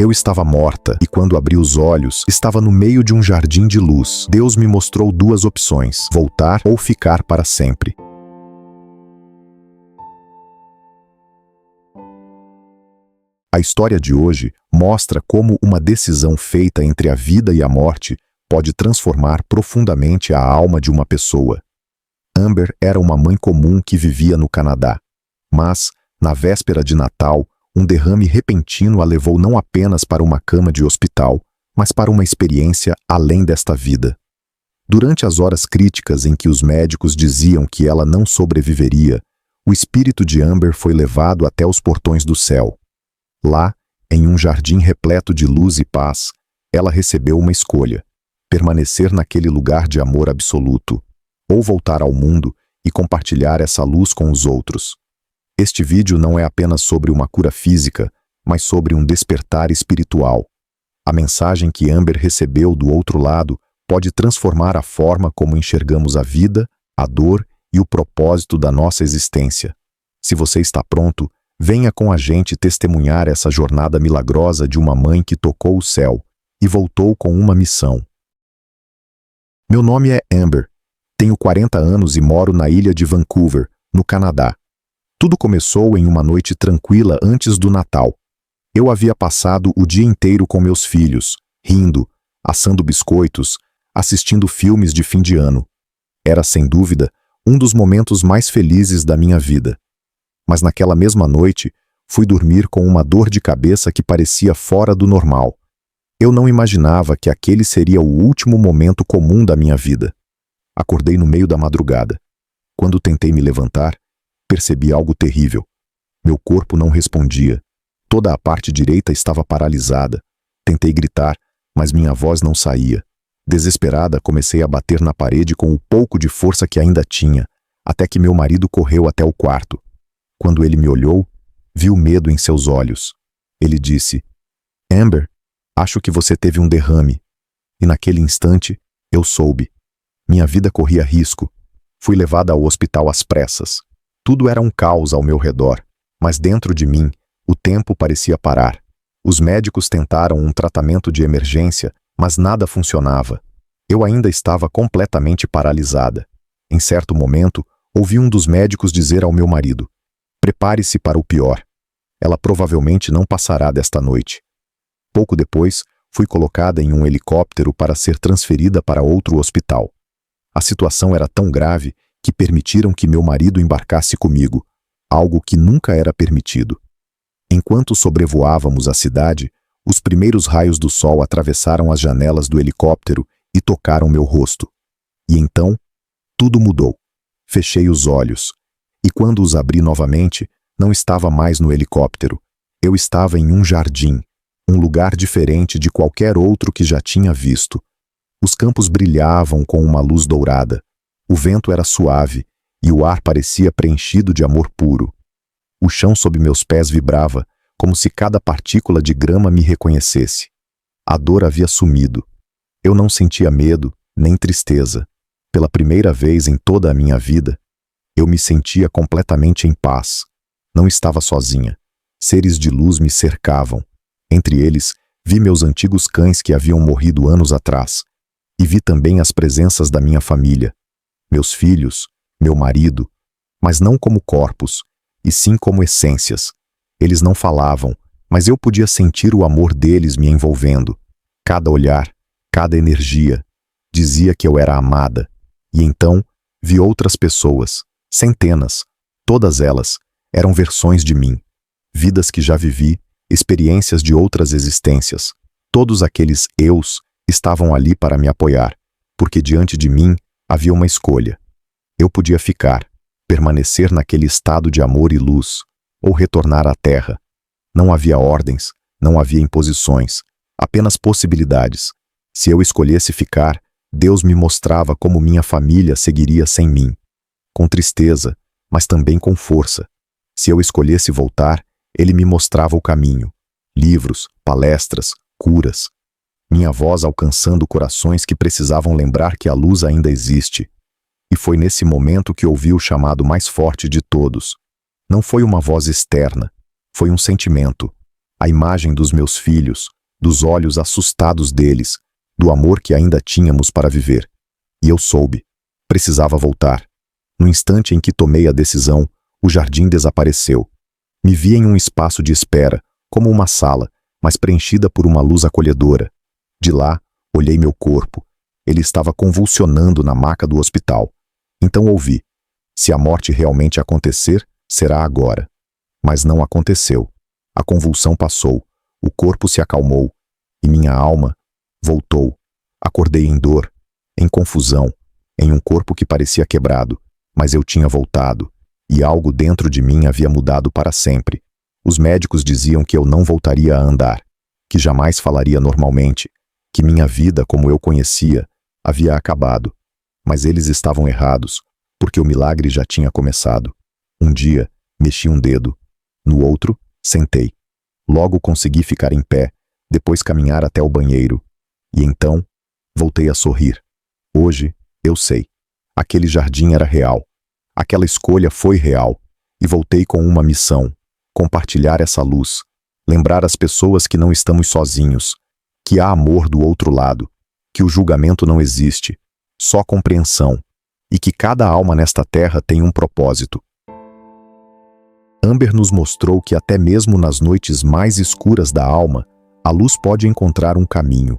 Eu estava morta e quando abri os olhos, estava no meio de um jardim de luz. Deus me mostrou duas opções: voltar ou ficar para sempre. A história de hoje mostra como uma decisão feita entre a vida e a morte pode transformar profundamente a alma de uma pessoa. Amber era uma mãe comum que vivia no Canadá. Mas, na véspera de Natal, um derrame repentino a levou não apenas para uma cama de hospital, mas para uma experiência além desta vida. Durante as horas críticas em que os médicos diziam que ela não sobreviveria, o espírito de Amber foi levado até os portões do céu. Lá, em um jardim repleto de luz e paz, ela recebeu uma escolha: permanecer naquele lugar de amor absoluto, ou voltar ao mundo e compartilhar essa luz com os outros. Este vídeo não é apenas sobre uma cura física, mas sobre um despertar espiritual. A mensagem que Amber recebeu do outro lado pode transformar a forma como enxergamos a vida, a dor e o propósito da nossa existência. Se você está pronto, venha com a gente testemunhar essa jornada milagrosa de uma mãe que tocou o céu e voltou com uma missão. Meu nome é Amber. Tenho 40 anos e moro na ilha de Vancouver, no Canadá. Tudo começou em uma noite tranquila antes do Natal. Eu havia passado o dia inteiro com meus filhos, rindo, assando biscoitos, assistindo filmes de fim de ano. Era, sem dúvida, um dos momentos mais felizes da minha vida. Mas naquela mesma noite, fui dormir com uma dor de cabeça que parecia fora do normal. Eu não imaginava que aquele seria o último momento comum da minha vida. Acordei no meio da madrugada. Quando tentei me levantar, percebi algo terrível. Meu corpo não respondia. Toda a parte direita estava paralisada. Tentei gritar, mas minha voz não saía. Desesperada, comecei a bater na parede com o pouco de força que ainda tinha, até que meu marido correu até o quarto. Quando ele me olhou, vi o medo em seus olhos. Ele disse: "Amber, acho que você teve um derrame." E naquele instante, eu soube. Minha vida corria risco. Fui levada ao hospital às pressas. Tudo era um caos ao meu redor, mas dentro de mim, o tempo parecia parar. Os médicos tentaram um tratamento de emergência, mas nada funcionava. Eu ainda estava completamente paralisada. Em certo momento, ouvi um dos médicos dizer ao meu marido: "Prepare-se para o pior. Ela provavelmente não passará desta noite." Pouco depois, fui colocada em um helicóptero para ser transferida para outro hospital. A situação era tão grave que permitiram que meu marido embarcasse comigo, algo que nunca era permitido. Enquanto sobrevoávamos a cidade, os primeiros raios do sol atravessaram as janelas do helicóptero e tocaram meu rosto. E então, tudo mudou. Fechei os olhos, e quando os abri novamente, não estava mais no helicóptero. Eu estava em um jardim, um lugar diferente de qualquer outro que já tinha visto. Os campos brilhavam com uma luz dourada. O vento era suave e o ar parecia preenchido de amor puro. O chão sob meus pés vibrava, como se cada partícula de grama me reconhecesse. A dor havia sumido. Eu não sentia medo, nem tristeza. Pela primeira vez em toda a minha vida, eu me sentia completamente em paz. Não estava sozinha. Seres de luz me cercavam. Entre eles, vi meus antigos cães que haviam morrido anos atrás. E vi também as presenças da minha família. Meus filhos, meu marido, mas não como corpos, e sim como essências. Eles não falavam, mas eu podia sentir o amor deles me envolvendo. Cada olhar, cada energia, dizia que eu era amada. E então, vi outras pessoas, centenas. Todas elas eram versões de mim. Vidas que já vivi, experiências de outras existências. Todos aqueles eus estavam ali para me apoiar, porque diante de mim havia uma escolha. Eu podia ficar, permanecer naquele estado de amor e luz, ou retornar à terra. Não havia ordens, não havia imposições, apenas possibilidades. Se eu escolhesse ficar, Deus me mostrava como minha família seguiria sem mim. Com tristeza, mas também com força. Se eu escolhesse voltar, Ele me mostrava o caminho. Livros, palestras, curas. Minha voz alcançando corações que precisavam lembrar que a luz ainda existe. E foi nesse momento que ouvi o chamado mais forte de todos. Não foi uma voz externa, foi um sentimento. a imagem dos meus filhos, dos olhos assustados deles, do amor que ainda tínhamos para viver. E eu soube. Precisava voltar. No instante em que tomei a decisão, o jardim desapareceu. Me vi em um espaço de espera, como uma sala, mas preenchida por uma luz acolhedora. De lá, olhei meu corpo. Ele estava convulsionando na maca do hospital. Então ouvi: se a morte realmente acontecer, será agora. Mas não aconteceu. A convulsão passou, o corpo se acalmou, e minha alma voltou. Acordei em dor, em confusão, em um corpo que parecia quebrado, mas eu tinha voltado, e algo dentro de mim havia mudado para sempre. Os médicos diziam que eu não voltaria a andar, que jamais falaria normalmente, que minha vida como eu conhecia havia acabado. Mas eles estavam errados, porque o milagre já tinha começado. Um dia, mexi um dedo. No outro, sentei. Logo consegui ficar em pé, depois caminhar até o banheiro. E então, voltei a sorrir. Hoje, eu sei. Aquele jardim era real. Aquela escolha foi real. E voltei com uma missão: compartilhar essa luz. Lembrar as pessoas que não estamos sozinhos. Que há amor do outro lado. Que o julgamento não existe. Só compreensão. E que cada alma nesta terra tem um propósito. Amber nos mostrou que até mesmo nas noites mais escuras da alma, a luz pode encontrar um caminho.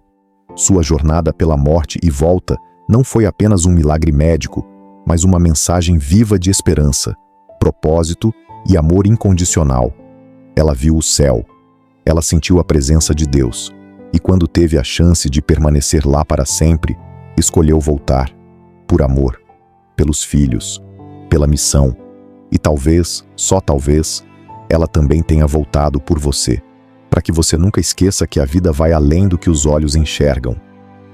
Sua jornada pela morte e volta não foi apenas um milagre médico, mas uma mensagem viva de esperança, propósito e amor incondicional. Ela viu o céu. Ela sentiu a presença de Deus. E quando teve a chance de permanecer lá para sempre, escolheu voltar. Por amor. Pelos filhos. Pela missão. E talvez, só talvez, ela também tenha voltado por você, para que você nunca esqueça que a vida vai além do que os olhos enxergam,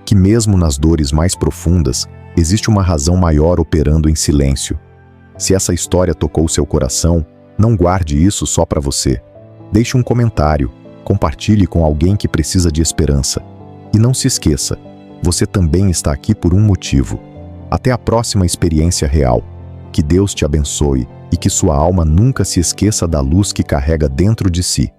que mesmo nas dores mais profundas, existe uma razão maior operando em silêncio. Se essa história tocou seu coração, não guarde isso só para você. Deixe um comentário, compartilhe com alguém que precisa de esperança. E não se esqueça, você também está aqui por um motivo. Até a próxima experiência real. Que Deus te abençoe e que sua alma nunca se esqueça da luz que carrega dentro de si.